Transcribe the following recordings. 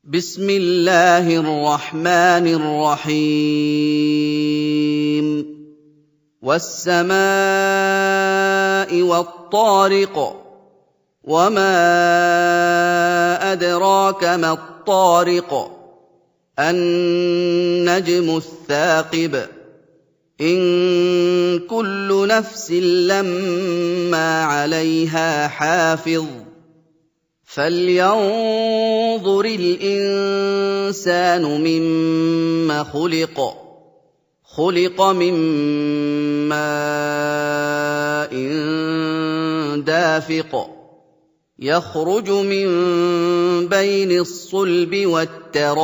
बिस्मिल्लाहिर रहमानिर रहीम। वस्समाइ वत्तारिक़ वमा अदराक मत्तारिक़ अन्नज्मुस्साक़िब इन कुल्लु नफ्सिन लम्मा अलैहा हाफ़िज़ फल्यंज़ुरिल इंसानु मिम्मा खुलिक़ खुलिक़ मिन माइन दाफ़िक़ यख़रुजु मिन बैनिस्सुल्बि वत्तराइब।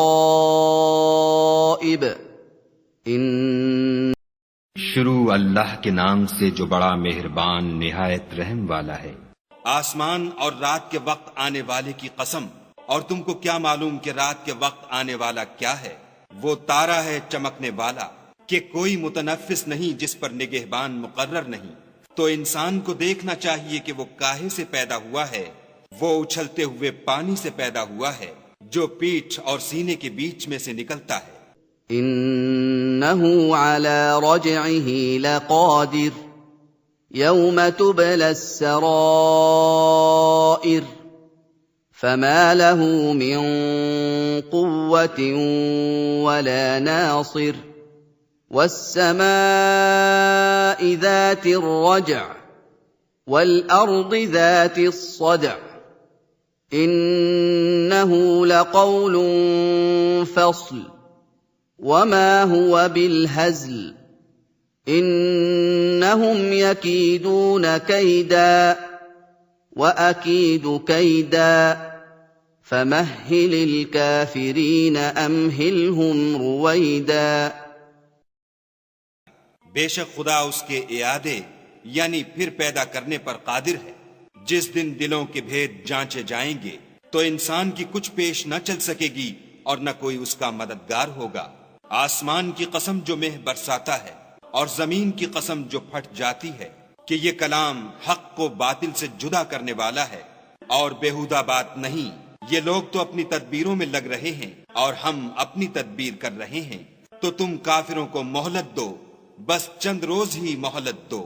शुरू अल्लाह के नाम से जो बड़ा मेहरबान निहायत रहम वाला है। आसमान और रात के वक्त आने वाले की कसम, और तुमको क्या मालूम कि रात के वक्त आने वाला क्या है। वो तारा है चमकने वाला कि कोई मुतनफ़िस नहीं जिस पर निगहबान मुकर्रर नहीं। तो इंसान को देखना चाहिए कि वो काहे से पैदा हुआ है। वो उछलते हुए पानी से पैदा हुआ है जो पीठ और सीने के बीच में से निकलता है। इन्नहु अला रजइही लक़ादिर यौम तुबलस सराइर फमा लहू मिन क़ुव्वतिन वला नासिर वस्समाइ ज़ातिर रजअ वल्अर्दि ज़ातिस सदअ इन्नहु लक़ौलुन फ़स्ल वमा हुवा बिलहज़्ल इन्नहुम यकीदून कैदा वअकीदु कैदा फमह्हिलिल काफिरीन अम्हिलहुम रुवैदा। बेशक खुदा उसके इयादे यानी फिर पैदा करने पर कादिर है। जिस दिन दिलों के भेद जांचे जाएंगे तो इंसान की कुछ पेश न चल सकेगी और न कोई उसका मददगार होगा। आसमान की कसम जो मेह बरसाता है और जमीन की कसम जो फट जाती है कि ये कलाम हक को बातिल से जुदा करने वाला है और बेहुदा बात नहीं। ये लोग तो अपनी तदबीरों में लग रहे हैं और हम अपनी तदबीर कर रहे हैं। तो तुम काफिरों को मोहलत दो, बस चंद रोज ही मोहलत दो।